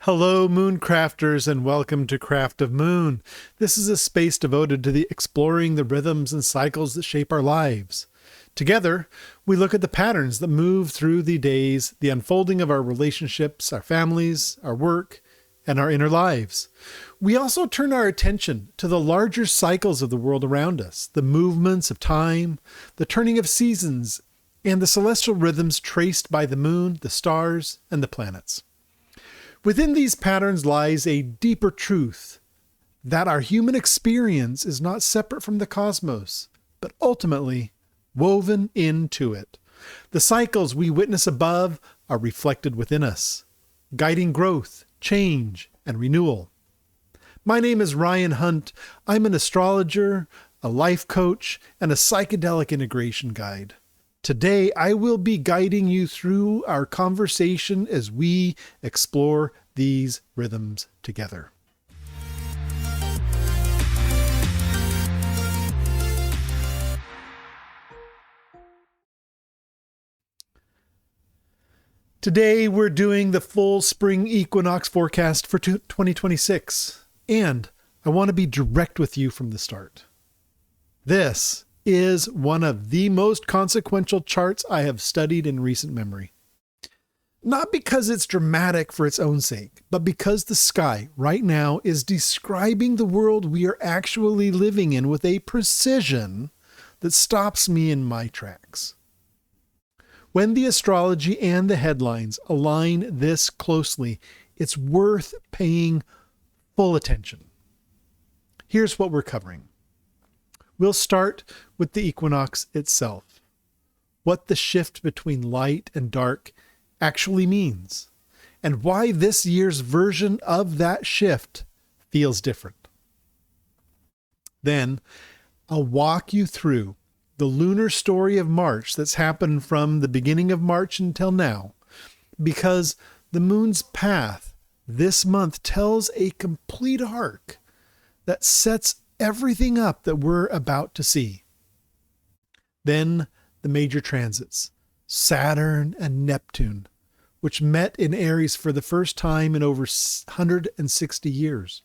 Hello, Mooncrafters, and welcome to Craft of Moon. This is a space devoted to exploring the rhythms and cycles that shape our lives. Together, we look at the patterns that move through the days, the unfolding of our relationships, our families, our work, and our inner lives. We also turn our attention to the larger cycles of the world around us, the movements of time, the turning of seasons, and the celestial rhythms traced by the moon, the stars, and the planets. Within these patterns lies a deeper truth that our human experience is not separate from the cosmos, but ultimately woven into it. The cycles we witness above are reflected within us, guiding growth, change, and renewal. My name is Ryan Hunt. I'm an astrologer, a life coach, and a psychedelic integration guide. Today, I will be guiding you through our conversation as we explore these rhythms together. Today, we're doing the full spring equinox forecast for 2026, and I want to be direct with you from the start. This is one of the most consequential charts I have studied in recent memory. Not because it's dramatic for its own sake, but because the sky right now is describing the world we are actually living in with a precision that stops me in my tracks. When the astrology and the headlines align this closely, it's worth paying full attention. Here's what we're covering. We'll start with the equinox itself, what the shift between light and dark actually means, and why this year's version of that shift feels different. Then I'll walk you through the lunar story of March that's happened from the beginning of March until now, because the moon's path this month tells a complete arc that sets everything up that we're about to see. Then the major transits, Saturn and Neptune, which met in Aries for the first time in over 160 years.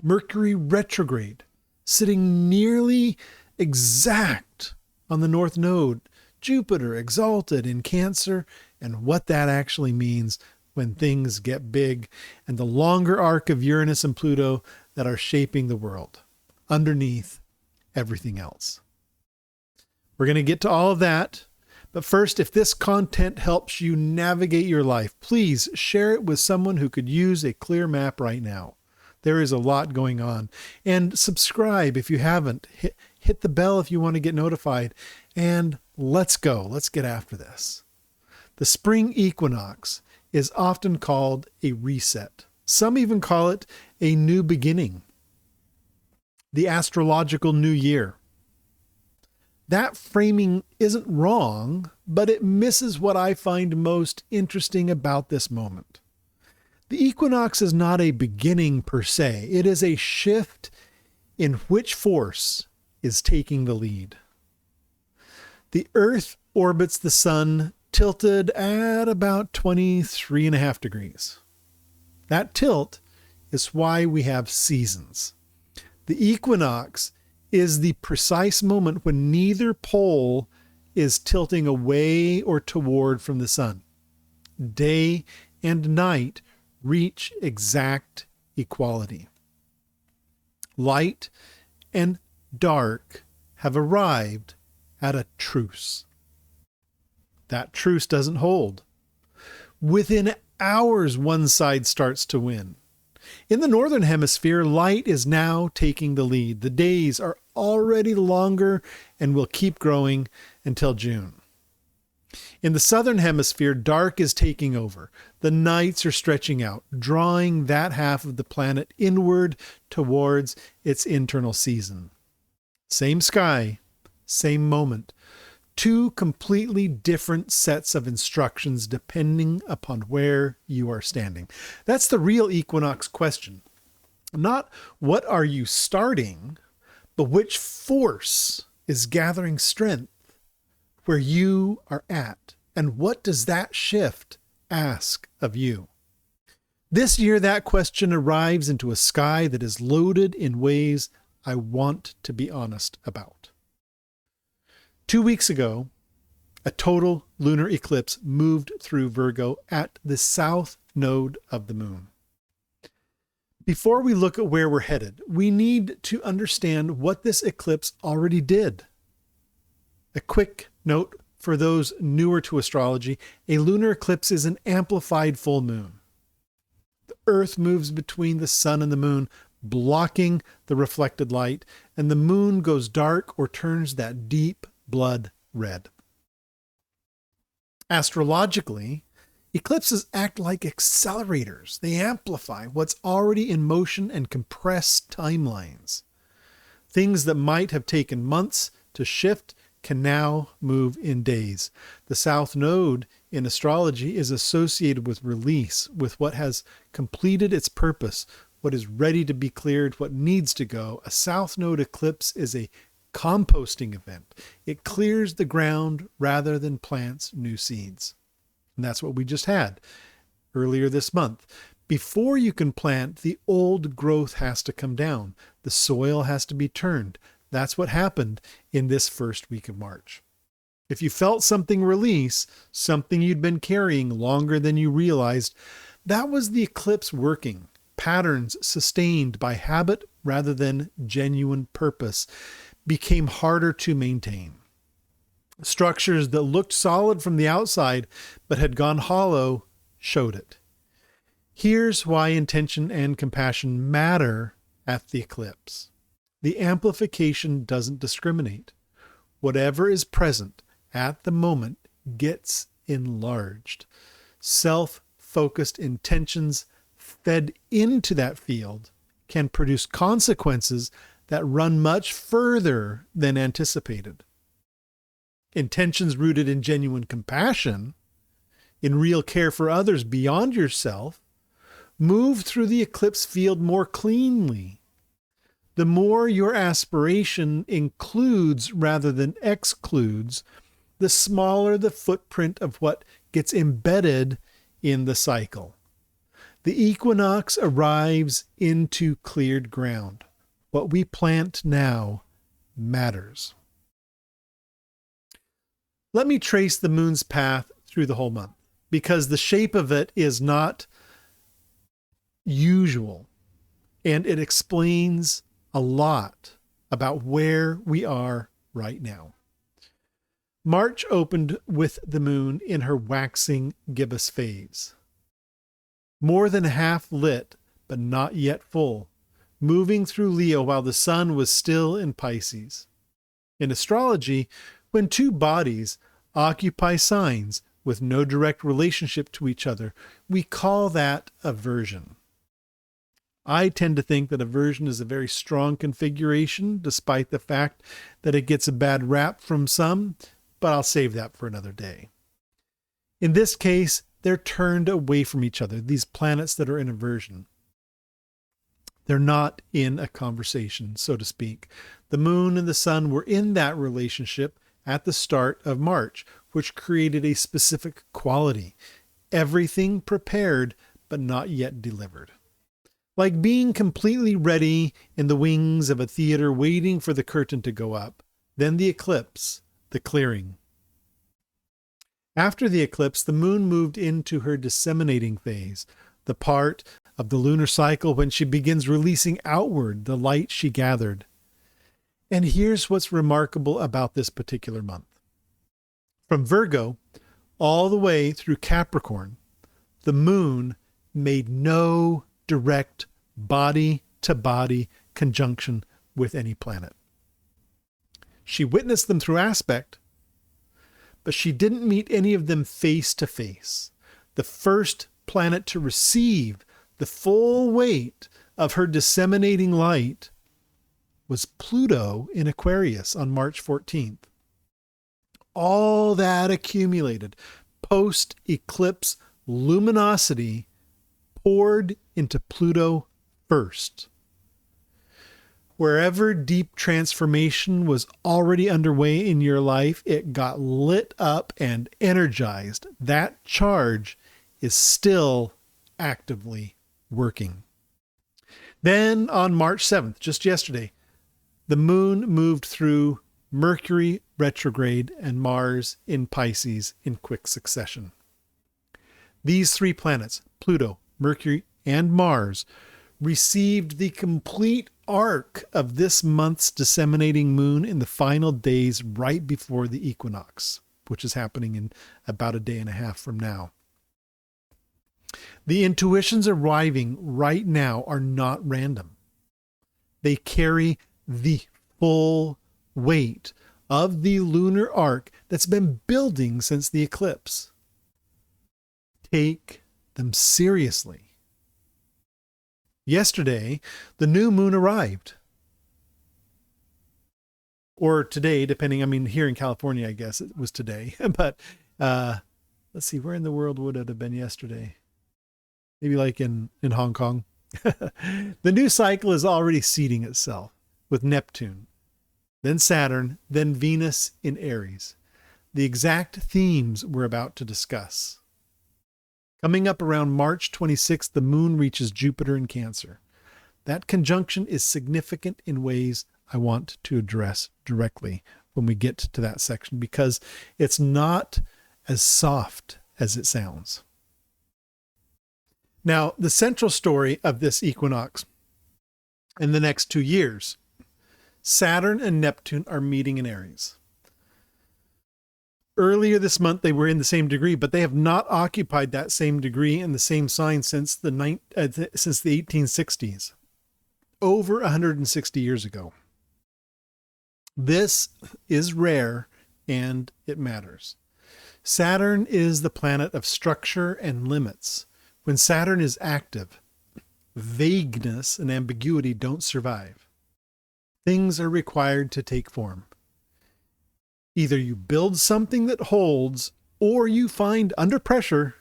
Mercury retrograde, sitting nearly exact on the North Node, Jupiter exalted in Cancer, and what that actually means when things get big, and the longer arc of Uranus and Pluto that are shaping the world underneath everything else. We're going to get to all of that. But first, if this content helps you navigate your life, please share it with someone who could use a clear map right now. There is a lot going on. And subscribe if you haven't. Hit the bell if you want to get notified. And let's go. Let's get after this. The spring equinox is often called a reset. Some even call it a new beginning. The astrological new year. That framing isn't wrong, but it misses what I find most interesting about this moment. The equinox is not a beginning per se. It is a shift in which force is taking the lead. The Earth orbits the sun tilted at about 23.5 degrees. That tilt is why we have seasons. The equinox is the precise moment when neither pole is tilting away or toward from the sun. Day and night reach exact equality. Light and dark have arrived at a truce. That truce doesn't hold. Within hours, one side starts to win. In the northern hemisphere, light is now taking the lead. The days are already longer and will keep growing until June. In the southern hemisphere, dark is taking over. The nights are stretching out, drawing that half of the planet inward towards its internal season. Same sky, same moment. Two completely different sets of instructions depending upon where you are standing. That's the real equinox question. Not what are you starting, but which force is gathering strength where you are at, and what does that shift ask of you? This year, that question arrives into a sky that is loaded in ways I want to be honest about. 2 weeks ago, a total lunar eclipse moved through Virgo at the south node of the moon. Before we look at where we're headed, we need to understand what this eclipse already did. A quick note for those newer to astrology: a lunar eclipse is an amplified full moon. The Earth moves between the sun and the moon, blocking the reflected light, and the moon goes dark or turns that deep blood red. Astrologically, eclipses act like accelerators. They amplify what's already in motion and compress timelines. Things that might have taken months to shift can now move in days. The South Node in astrology is associated with release, with what has completed its purpose, what is ready to be cleared, what needs to go. A South Node eclipse is a composting event. It clears the ground rather than plants new seeds. And that's what we just had earlier this month. Before you can plant, the old growth has to come down. The soil has to be turned. That's what happened in this first week of March. If you felt something release, something you'd been carrying longer than you realized, that was the eclipse working. Patterns sustained by habit rather than genuine purpose became harder to maintain. Structures that looked solid from the outside but had gone hollow showed it. Here's why intention and compassion matter at the eclipse. The amplification doesn't discriminate. Whatever is present at the moment gets enlarged. Self-focused intentions fed into that field can produce consequences that run much further than anticipated. Intentions rooted in genuine compassion, in real care for others beyond yourself, move through the eclipse field more cleanly. The more your aspiration includes rather than excludes, the smaller the footprint of what gets embedded in the cycle. The equinox arrives into cleared ground. What we plant now matters. Let me trace the moon's path through the whole month, because the shape of it is not usual, and it explains a lot about where we are right now. March opened with the moon in her waxing gibbous phase. More than half lit, but not yet full, moving through Leo while the sun was still in Pisces. In astrology, when two bodies occupy signs with no direct relationship to each other, we call that aversion. I tend to think that aversion is a very strong configuration, despite the fact that it gets a bad rap from some, but I'll save that for another day. In this case, they're turned away from each other, these planets that are in aversion. They're not in a conversation, so to speak. The moon and the sun were in that relationship at the start of March, which created a specific quality. Everything prepared, but not yet delivered. Like being completely ready in the wings of a theater waiting for the curtain to go up. Then the eclipse, the clearing. After the eclipse, the moon moved into her disseminating phase, the part of the lunar cycle when she begins releasing outward the light she gathered. And here's what's remarkable about this particular month. From Virgo all the way through Capricorn, the moon made no direct body-to-body conjunction with any planet. She witnessed them through aspect, but she didn't meet any of them face to face. The first planet to receive the full weight of her disseminating light was Pluto in Aquarius on March 14th. All that accumulated post-eclipse luminosity poured into Pluto first. Wherever deep transformation was already underway in your life, it got lit up and energized. That charge is still actively working. Then on March 7th, just yesterday, the moon moved through Mercury retrograde and Mars in Pisces in quick succession. These three planets, Pluto, Mercury, and Mars, received the complete arc of this month's disseminating moon in the final days right before the equinox, which is happening in about a day and a half from now. The intuitions arriving right now are not random. They carry the full weight of the lunar arc that's been building since the eclipse. Take them seriously. Yesterday, the new moon arrived. Or today, depending, here in California, I guess it was today. But let's see, where in the world would it have been yesterday? Maybe like in Hong Kong. The new cycle is already seeding itself with Neptune, then Saturn, then Venus in Aries. The exact themes we're about to discuss. Coming up around March 26th, the moon reaches Jupiter in Cancer. That conjunction is significant in ways I want to address directly when we get to that section, because it's not as soft as it sounds. Now, the central story of this equinox in the next 2 years, Saturn and Neptune are meeting in Aries. Earlier this month, they were in the same degree, but they have not occupied that same degree in the same sign since the 1860s, over 160 years ago. This is rare, and it matters. Saturn is the planet of structure and limits. When Saturn is active, vagueness and ambiguity don't survive. Things are required to take form. Either you build something that holds, or you find under pressure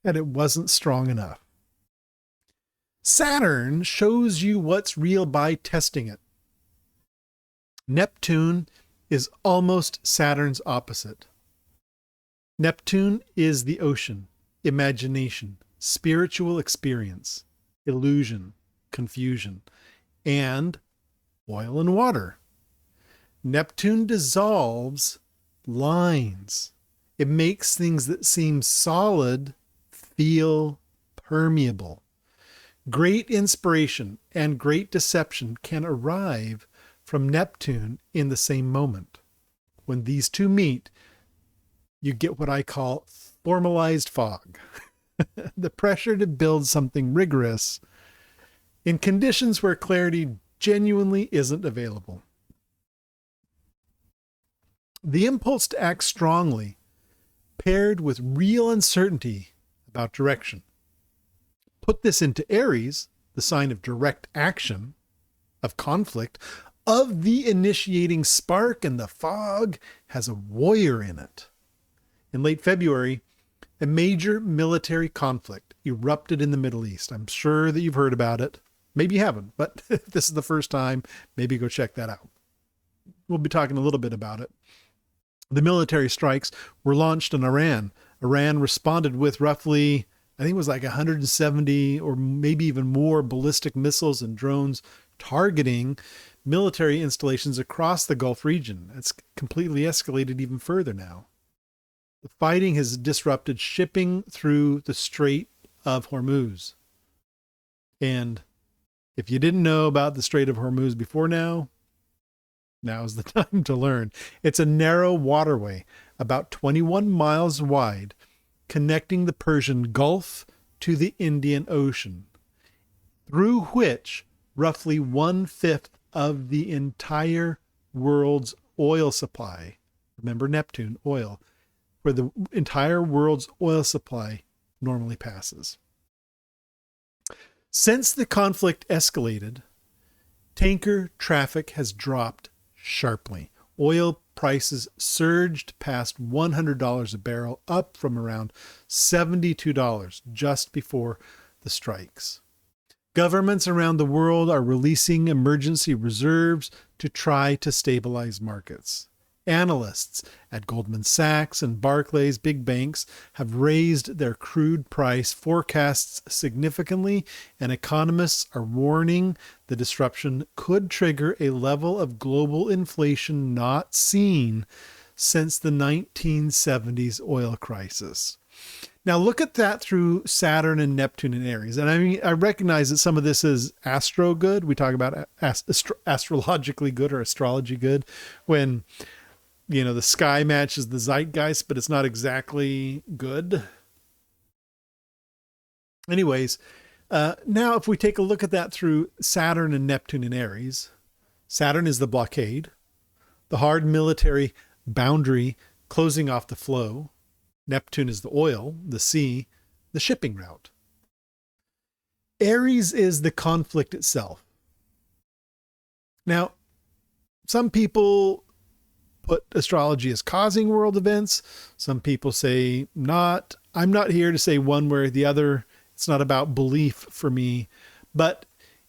that it wasn't strong enough. Saturn shows you what's real by testing it. Neptune is almost Saturn's opposite. Neptune is the ocean, imagination, spiritual experience, illusion, confusion, and oil and water. Neptune dissolves lines. It makes things that seem solid feel permeable. Great inspiration and great deception can arrive from Neptune in the same moment. When these two meet, you get what I call formalized fog. The pressure to build something rigorous in conditions where clarity genuinely isn't available. The impulse to act strongly, paired with real uncertainty about direction. Put this into Aries, the sign of direct action, of conflict, of the initiating spark, and the fog has a warrior in it. In late February, a major military conflict erupted in the Middle East. I'm sure that you've heard about it. Maybe you haven't, but if this is the first time, maybe go check that out. We'll be talking a little bit about it. The military strikes were launched in Iran. Iran responded with roughly, I think it was like 170 or maybe even more ballistic missiles and drones targeting military installations across the Gulf region. It's completely escalated even further now. The fighting has disrupted shipping through the Strait of Hormuz. And if you didn't know about the Strait of Hormuz before now, now's the time to learn. It's a narrow waterway, about 21 miles wide, connecting the Persian Gulf to the Indian Ocean, through which roughly 1/5 of the entire world's oil supply, remember Neptune, oil, where the entire world's oil supply normally passes. Since the conflict escalated, tanker traffic has dropped sharply. Oil prices surged past $100 a barrel, up from around $72 just before the strikes. Governments around the world are releasing emergency reserves to try to stabilize markets. Analysts at Goldman Sachs and Barclays, big banks, have raised their crude price forecasts significantly, and economists are warning the disruption could trigger a level of global inflation not seen since the 1970s oil crisis. Now look at that through Saturn and Neptune and Aries. And I mean, I recognize that some of this is astro good. We talk about astrologically good or astrology good when, you know, the sky matches the zeitgeist, but it's not exactly good. Anyways, now if we take a look at that through Saturn and Neptune and Aries, Saturn is the blockade, the hard military boundary closing off the flow. Neptune is the oil, the sea, the shipping route. Aries is the conflict itself. Now, some people put astrology as causing world events. Some people say not. I'm not here to say one way or the other. It's not about belief for me, but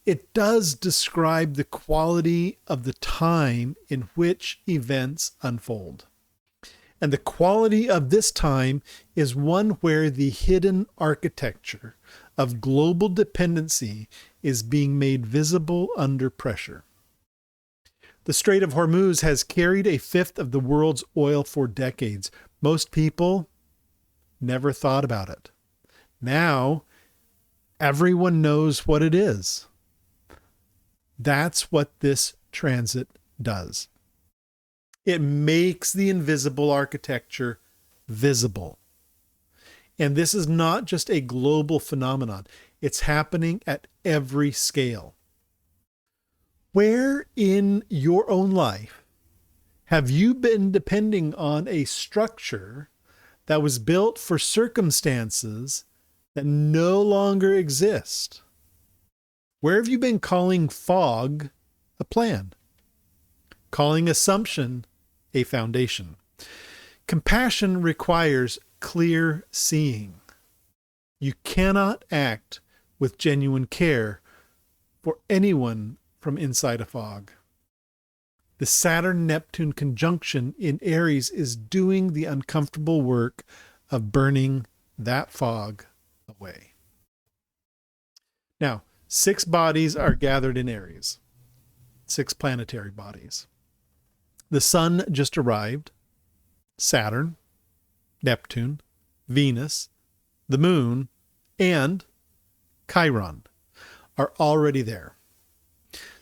it does describe the quality of the time in which events unfold. And the quality of this time is one where the hidden architecture of global dependency is being made visible under pressure. The Strait of Hormuz has carried a fifth of the world's oil for decades. Most people never thought about it. Now, everyone knows what it is. That's what this transit does. It makes the invisible architecture visible. And this is not just a global phenomenon. It's happening at every scale. Where in your own life have you been depending on a structure that was built for circumstances that no longer exist? Where have you been calling fog a plan? Calling assumption a foundation. Compassion requires clear seeing. You cannot act with genuine care for anyone from inside a fog. The Saturn-Neptune conjunction in Aries is doing the uncomfortable work of burning that fog away. Now, 6 bodies are gathered in Aries. 6 planetary bodies. The sun just arrived. Saturn, Neptune, Venus, the moon, and Chiron are already there.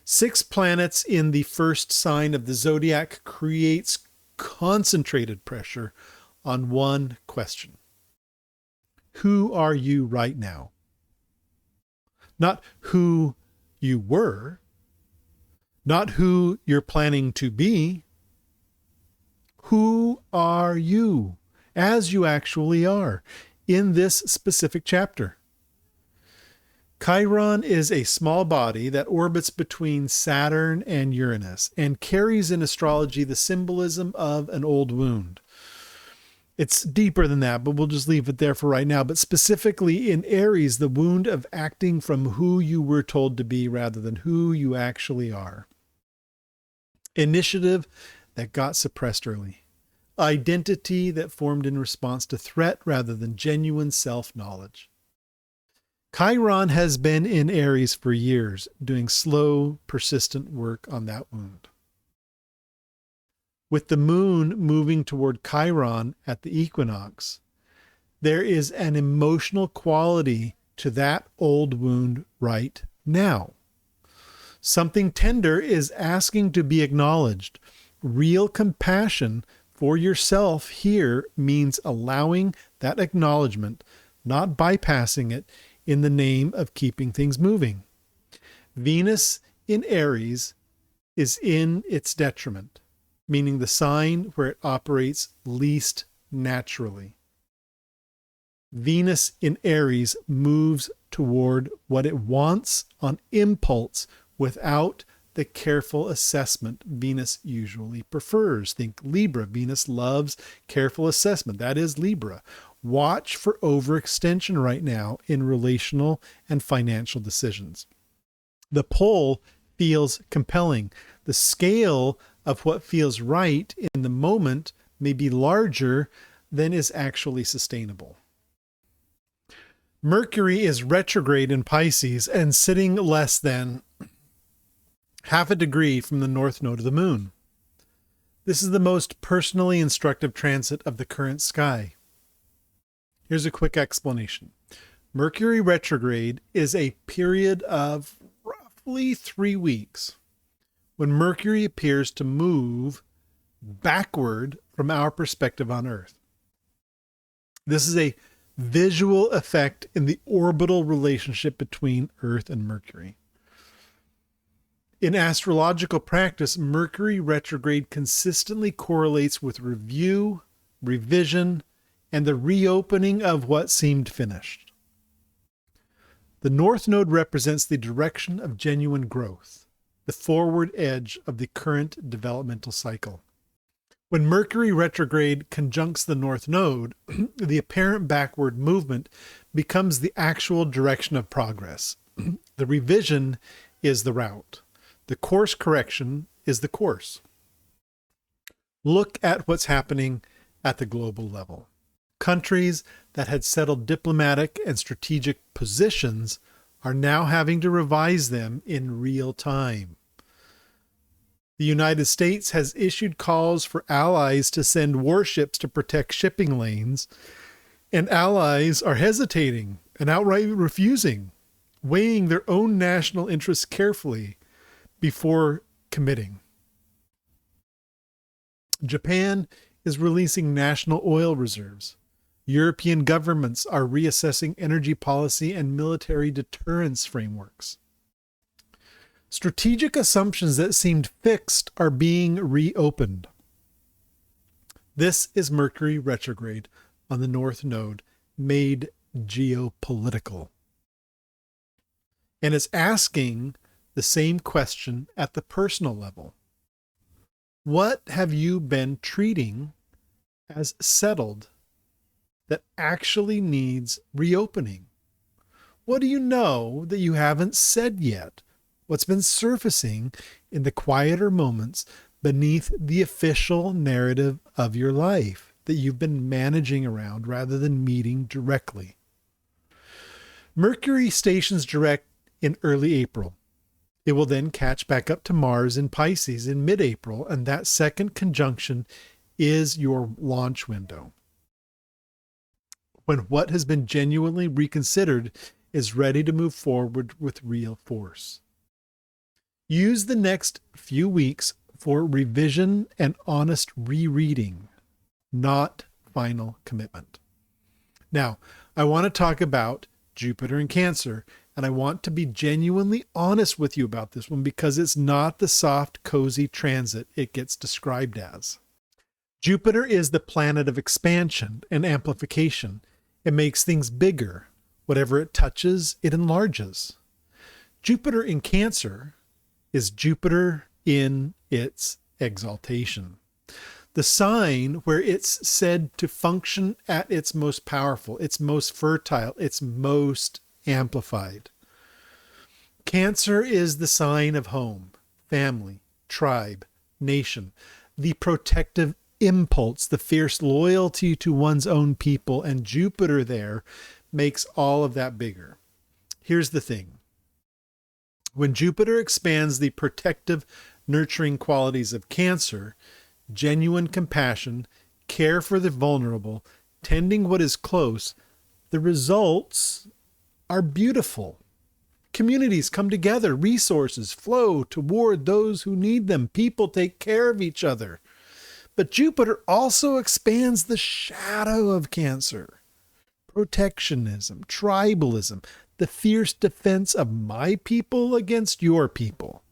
6 planets in the first sign of the zodiac creates concentrated pressure on one question. Who are you right now? Not who you were, not who you're planning to be. Who are you as you actually are in this specific chapter? Chiron is a small body that orbits between Saturn and Uranus and carries in astrology the symbolism of an old wound. It's deeper than that, but we'll just leave it there for right now. But specifically in Aries, the wound of acting from who you were told to be rather than who you actually are. Initiative that got suppressed early. Identity that formed in response to threat rather than genuine self-knowledge. Chiron has been in Aries for years, doing slow, persistent work on that wound. With the moon moving toward Chiron at the equinox, there is an emotional quality to that old wound right now. Something tender is asking to be acknowledged. Real compassion for yourself here means allowing that acknowledgement, not bypassing it in the name of keeping things moving. Venus in Aries is in its detriment, meaning the sign where it operates least naturally. Venus in Aries moves toward what it wants on impulse without the careful assessment Venus usually prefers. Think Libra. Venus loves careful assessment. That is Libra. Watch for overextension right now in relational and financial decisions. The pole feels compelling. The scale of what feels right in the moment may be larger than is actually sustainable. Mercury is retrograde in Pisces and sitting less than half a degree from the north node of the moon. This is the most personally instructive transit of the current sky. Here's a quick explanation. Mercury retrograde is a period of roughly 3 weeks when Mercury appears to move backward from our perspective on Earth. This is a visual effect in the orbital relationship between Earth and Mercury. In astrological practice, Mercury retrograde consistently correlates with review, revision, and the reopening of what seemed finished. The North Node represents the direction of genuine growth, the forward edge of the current developmental cycle. When Mercury retrograde conjuncts the North Node, the apparent backward movement becomes the actual direction of progress. The revision is the route. The course correction is the course. Look at what's happening at the global level. Countries that had settled diplomatic and strategic positions are now having to revise them in real time. The United States has issued calls for allies to send warships to protect shipping lanes, and allies are hesitating and outright refusing, weighing their own national interests carefully before committing. Japan is releasing national oil reserves. European governments are reassessing energy policy and military deterrence frameworks. Strategic assumptions that seemed fixed are being reopened. This is Mercury retrograde on the North Node, made geopolitical. And it's asking the same question at the personal level. What have you been treating as settled that actually needs reopening? What do you know that you haven't said yet? What's been surfacing in the quieter moments beneath the official narrative of your life that you've been managing around rather than meeting directly? Mercury stations direct in early April. It will then catch back up to Mars in Pisces in mid-April, and that second conjunction is your launch window, when what has been genuinely reconsidered is ready to move forward with real force. Use the next few weeks for revision and honest rereading, not final commitment. Now, I want to talk about Jupiter in Cancer, and I want to be genuinely honest with you about this one because it's not the soft, cozy transit it gets described as. Jupiter is the planet of expansion and amplification. It makes things bigger. Whatever it touches, it enlarges. Jupiter in Cancer is Jupiter in its exaltation, the sign where it's said to function at its most powerful, its most fertile, its most amplified. Cancer is the sign of home, family, tribe, nation, the protective impulse, the fierce loyalty to one's own people, and Jupiter there makes all of that bigger. Here's the thing. When Jupiter expands the protective, nurturing qualities of Cancer, genuine compassion, care for the vulnerable, tending what is close, the results are beautiful. Communities come together, resources flow toward those who need them, people take care of each other. But Jupiter also expands the shadow of Cancer. Protectionism, tribalism, the fierce defense of my people against your people.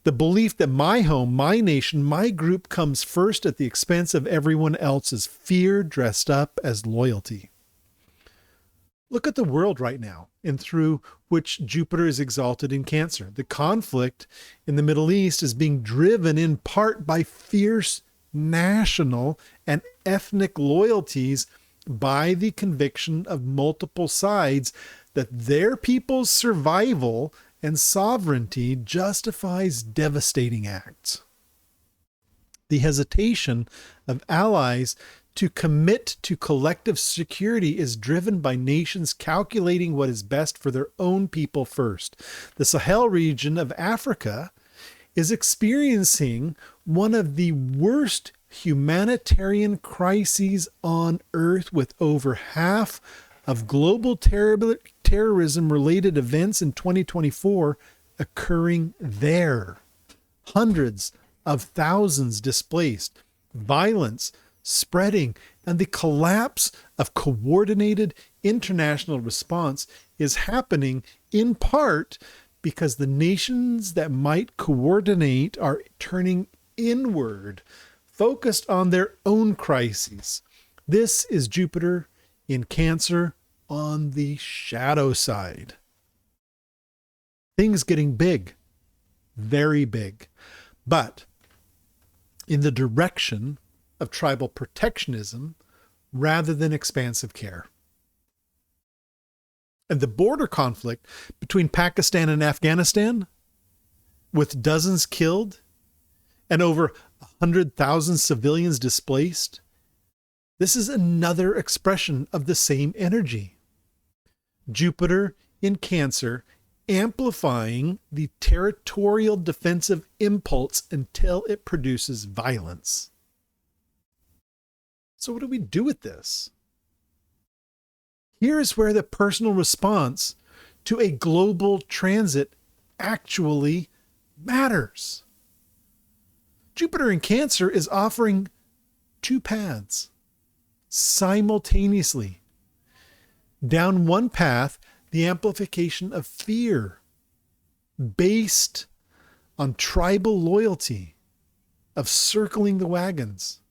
The belief that my home, my nation, my group comes first at the expense of everyone else's fear dressed up as loyalty. Look at the world right now and through which Jupiter is exalted in Cancer. The conflict in the Middle East is being driven in part by fierce national and ethnic loyalties by the conviction of multiple sides that their people's survival and sovereignty justifies devastating acts. The hesitation of allies to commit to collective security is driven by nations calculating what is best for their own people first. The Sahel region of Africa is experiencing one of the worst humanitarian crises on earth, with over half of global terrorism-related events in 2024 occurring there. Hundreds of thousands displaced, violence spreading, and the collapse of coordinated international response is happening in part because the nations that might coordinate are turning inward, focused on their own crises. This is Jupiter in Cancer on the shadow side. Things getting big, very big, but in the direction of tribal protectionism rather than expansive care. And the border conflict between Pakistan and Afghanistan, with dozens killed and over 100,000 civilians displaced, this is another expression of the same energy. Jupiter in Cancer amplifying the territorial defensive impulse until it produces violence. So what do we do with this? Here's where the personal response to a global transit actually matters. Jupiter in Cancer is offering two paths simultaneously. Down one path, the amplification of fear based on tribal loyalty, of circling the wagons,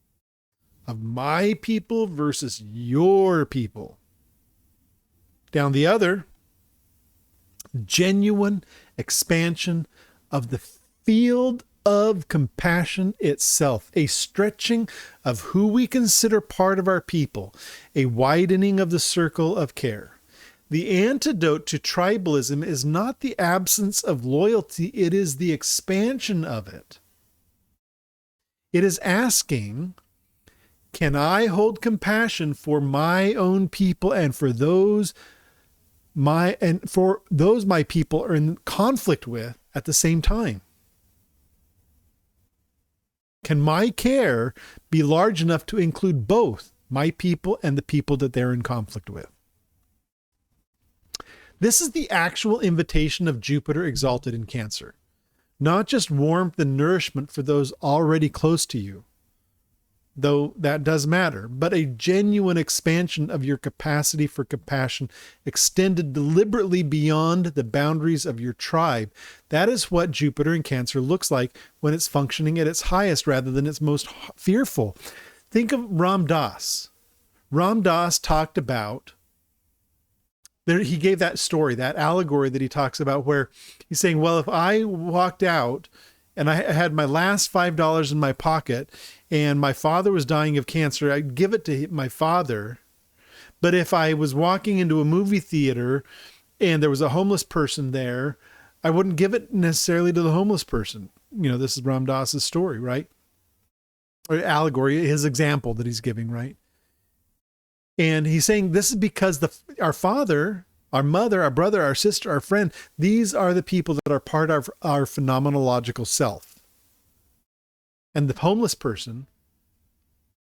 of my people versus your people. Down the other, genuine expansion of the field of compassion itself, a stretching of who we consider part of our people, a widening of the circle of care. The antidote to tribalism is not the absence of loyalty, it is the expansion of it. It is asking, can I hold compassion for my own people and for those my people are in conflict with at the same time? Can my care be large enough to include both my people and the people that they're in conflict with? This is the actual invitation of Jupiter exalted in Cancer. Not just warmth and nourishment for those already close to you, though that does matter, but a genuine expansion of your capacity for compassion, extended deliberately beyond the boundaries of your tribe. That is what Jupiter in Cancer looks like when it's functioning at its highest rather than its most fearful. Think of Ram Dass. Ram Dass talked about, he gave that story, that allegory that he talks about, where he's saying, well, if I walked out and I had my last $5 in my pocket and my father was dying of cancer, I'd give it to my father. But if I was walking into a movie theater and there was a homeless person there, I wouldn't give it necessarily to the homeless person. You know, this is Ram Dass's story, right? Or allegory, his example that he's giving, right? And he's saying this is because our father, our mother, our brother, our sister, our friend, these are the people that are part of our phenomenological self. And the homeless person,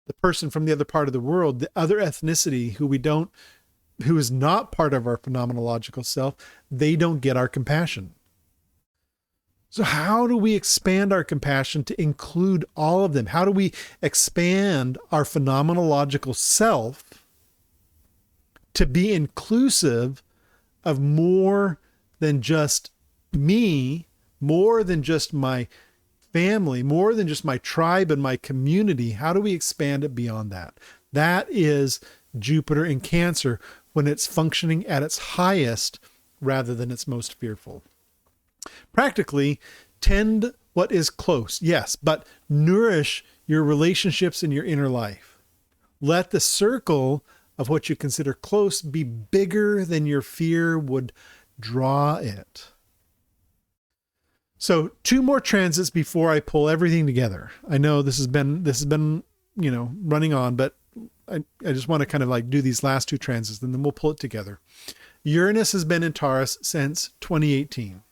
the person from the other part of the world, the other ethnicity who is not part of our phenomenological self, they don't get our compassion. So how do we expand our compassion to include all of them? How do we expand our phenomenological self to be inclusive of more than just me, more than just my family, more than just my tribe and my community? How do we expand it beyond that? That is Jupiter in Cancer when it's functioning at its highest rather than its most fearful. Practically, tend what is close, yes, but nourish your relationships in your inner life. Let the circle of what you consider close be bigger than your fear would draw it. So 2 more transits before I pull everything together. I know this has been, running on, but I just want to kind of like do these last 2 transits and then we'll pull it together. Uranus has been in Taurus since 2018.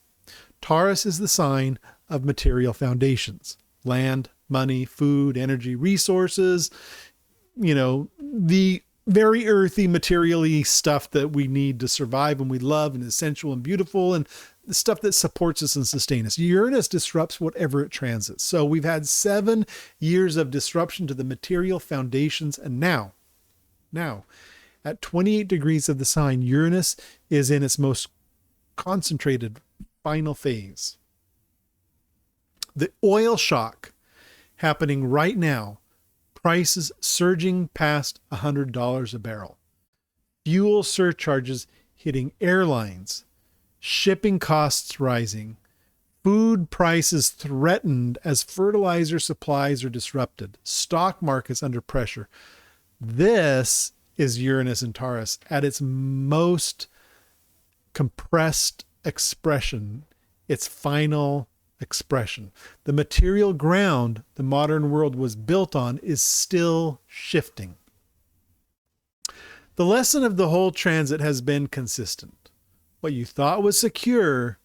Taurus is the sign of material foundations, land, money, food, energy, resources, the very earthy, materially stuff that we need to survive and we love and essential and beautiful and the stuff that supports us and sustains us. Uranus disrupts whatever it transits. So we've had 7 years of disruption to the material foundations. And now at 28 degrees of the sign, Uranus is in its most concentrated final phase. The oil shock happening right now, prices surging past $100 a barrel. Fuel surcharges hitting airlines, shipping costs rising, food prices threatened as fertilizer supplies are disrupted, stock markets under pressure. This is Uranus and Taurus at its most compressed expression, its final expression. The material ground the modern world was built on is still shifting. The lesson of the whole transit has been consistent. What you thought was secure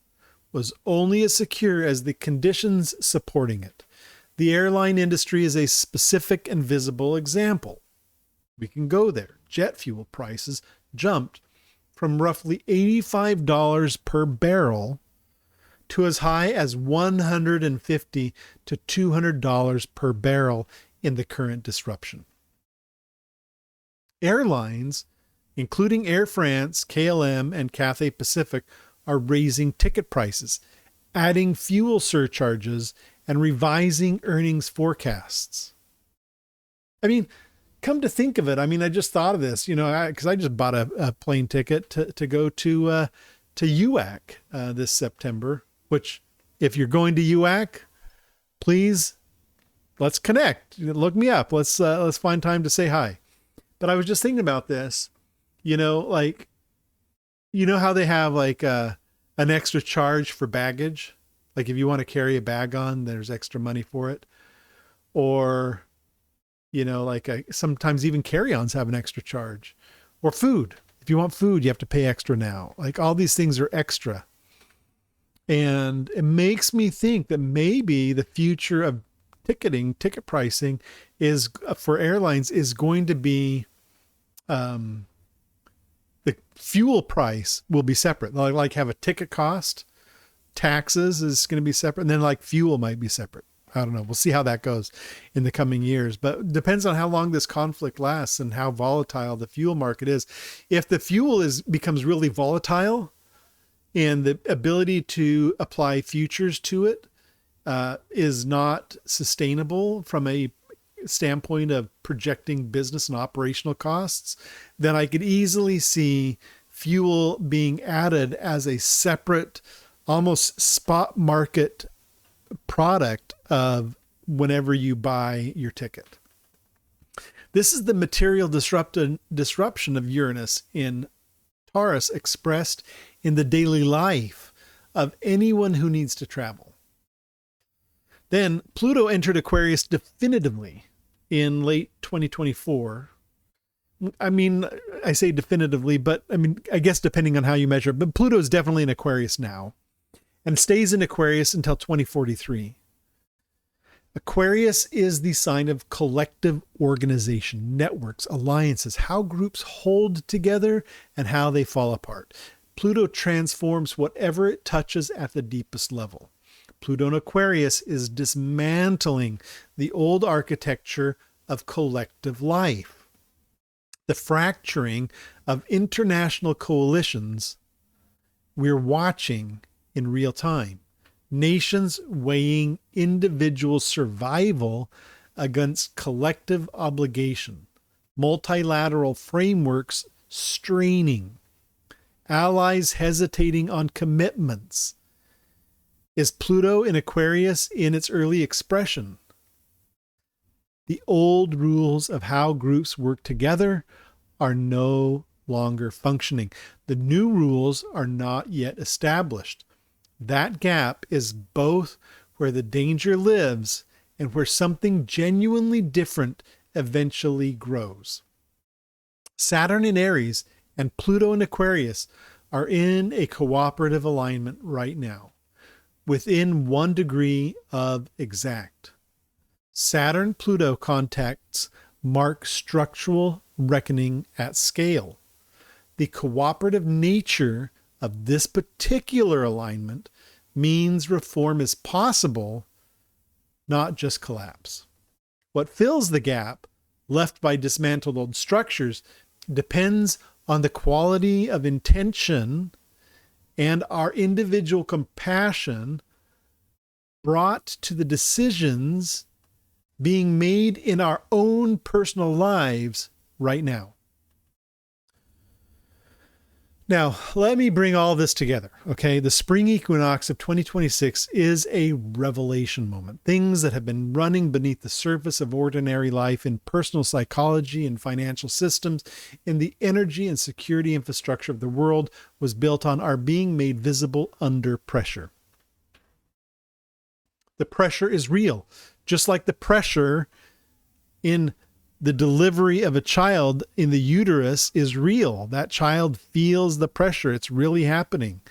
was only as secure as the conditions supporting it. The airline industry is a specific and visible example. We can go there. Jet fuel prices jumped from roughly $85 per barrel to as high as $150 to $200 per barrel in the current disruption. Airlines, including Air France, KLM, and Cathay Pacific, are raising ticket prices, adding fuel surcharges, and revising earnings forecasts. I mean, come to think of it, I just thought of this, because I just bought a plane ticket to go to UAC this September, which if you're going to UAC, please, let's connect. Look me up. Let's find time to say hi. But I was just thinking about this, how they have an extra charge for baggage? Like if you want to carry a bag on, there's extra money for it. Or, sometimes even carry-ons have an extra charge. Or food. If you want food, you have to pay extra now. Like all these things are extra. And it makes me think that maybe the future of ticket pricing is for airlines is going to be, the fuel price will be separate. Like have a ticket cost, taxes is going to be separate, and then fuel might be separate. I don't know. We'll see how that goes in the coming years, but it depends on how long this conflict lasts and how volatile the fuel market is. If the fuel becomes really volatile and the ability to apply futures to it is not sustainable from a standpoint of projecting business and operational costs, then I could easily see fuel being added as a separate, almost spot market product of whenever you buy your ticket. This is the material disruption of Uranus in Taurus expressed in the daily life of anyone who needs to travel. Then Pluto entered Aquarius definitively in late 2024. I say definitively, but I guess depending on how you measure it, but Pluto is definitely in Aquarius now and stays in Aquarius until 2043. Aquarius is the sign of collective organization, networks, alliances, how groups hold together and how they fall apart. Pluto transforms whatever it touches at the deepest level. Pluto in Aquarius is dismantling the old architecture of collective life. The fracturing of international coalitions we're watching in real time. Nations weighing individual survival against collective obligation. Multilateral frameworks straining. Allies hesitating on commitments. Is Pluto in Aquarius in its early expression? The old rules of how groups work together are no longer functioning. The new rules are not yet established. That gap is both where the danger lives and where something genuinely different eventually grows. Saturn in Aries and Pluto in Aquarius are in a cooperative alignment right now, within 1 degree of exact. Saturn-Pluto contacts mark structural reckoning at scale. The cooperative nature of this particular alignment means reform is possible, not just collapse. What fills the gap left by dismantled old structures depends on the quality of intention and our individual compassion brought to the decisions being made in our own personal lives right now. Now, let me bring all this together, okay? The spring equinox of 2026 is a revelation moment. Things that have been running beneath the surface of ordinary life in personal psychology and financial systems, in the energy and security infrastructure of the world, was built on are being made visible under pressure. The pressure is real, just like the pressure in the delivery of a child in the uterus is real. That child feels the pressure. It's really happening.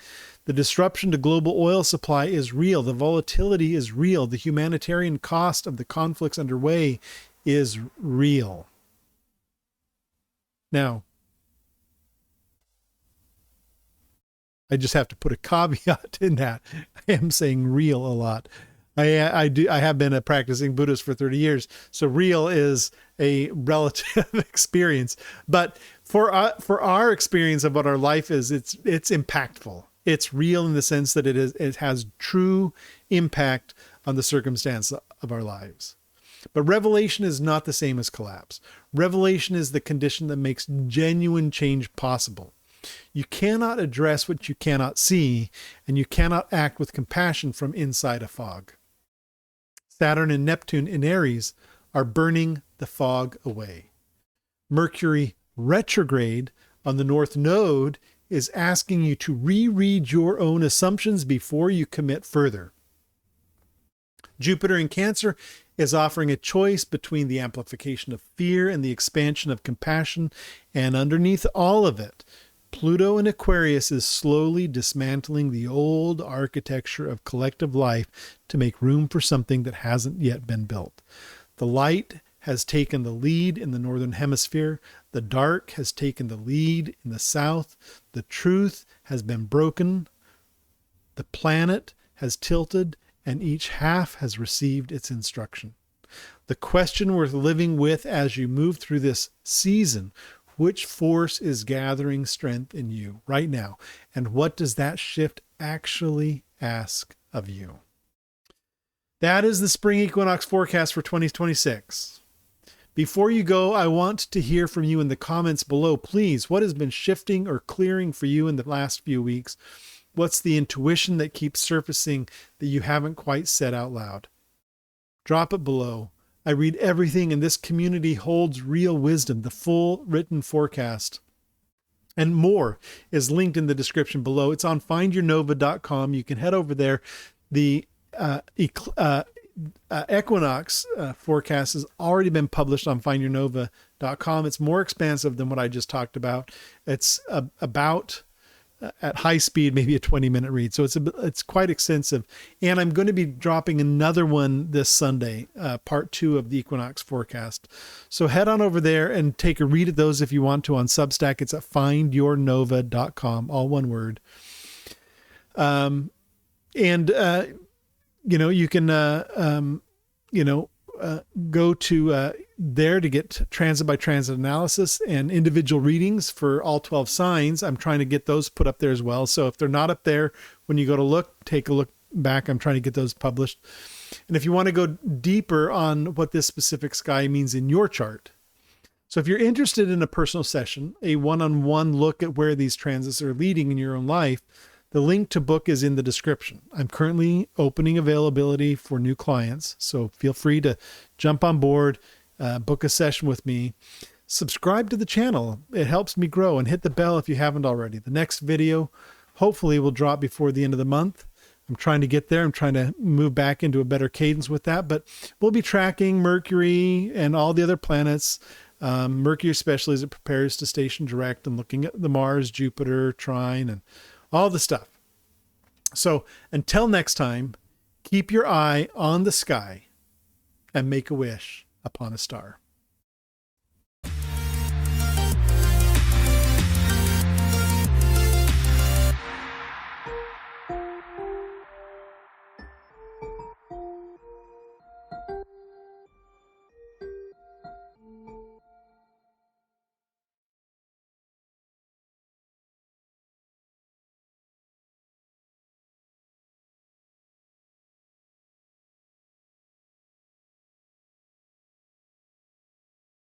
The disruption to global oil supply is real. The volatility is real. The humanitarian cost of the conflicts underway is real. Now, I just have to put a caveat in that. I am saying real a lot. I have been a practicing Buddhist for 30 years. So real is a relative experience, but for our experience of what our life is, it's impactful. It's real in the sense that it has true impact on the circumstance of our lives. But revelation is not the same as collapse. Revelation is the condition that makes genuine change possible. You cannot address what you cannot see, and you cannot act with compassion from inside a fog. Saturn and Neptune in Aries are burning the fog away. Mercury retrograde on the North Node is asking you to reread your own assumptions before you commit further. Jupiter in Cancer is offering a choice between the amplification of fear and the expansion of compassion, and underneath all of it, Pluto in Aquarius is slowly dismantling the old architecture of collective life to make room for something that hasn't yet been built. The light has taken the lead in the northern hemisphere. The dark has taken the lead in the south. The truth has been broken. The planet has tilted, and each half has received its instruction. The question worth living with as you move through this season: which force is gathering strength in you right now? And what does that shift actually ask of you? That is the spring equinox forecast for 2026. Before you go, I want to hear from you in the comments below. Please, what has been shifting or clearing for you in the last few weeks? What's the intuition that keeps surfacing that you haven't quite said out loud? Drop it below. I read everything, and this community holds real wisdom. The full written forecast and more is linked in the description below. It's on findyournova.com. You can head over there. The equinox forecast has already been published on findyournova.com. It's more expansive than what I just talked about. It's about at high speed, maybe a 20-minute read. So it's quite extensive. And I'm going to be dropping another one this Sunday, part 2 of the equinox forecast. So head on over there and take a read of those if you want to on Substack. It's at findyournova.com, all one word. You can, go to there to get transit by transit analysis and individual readings for all 12 signs. I'm trying to get those put up there as well. So if they're not up there, when you go to look, take a look back. I'm trying to get those published. And if you want to go deeper on what this specific sky means in your chart. So if you're interested in a personal session, a one-on-one look at where these transits are leading in your own life, the link to book is in the description. I'm currently opening availability for new clients, so feel free to jump on board, book a session with me. Subscribe to the channel. It helps me grow, and hit the bell if you haven't already. The next video hopefully will drop before the end of the month. I'm trying to get there. I'm trying to move back into a better cadence with that, but we'll be tracking Mercury and all the other planets. Mercury, especially as it prepares to station direct, and looking at the Mars, Jupiter, trine, and all the stuff. So until next time, keep your eye on the sky and make a wish upon a star.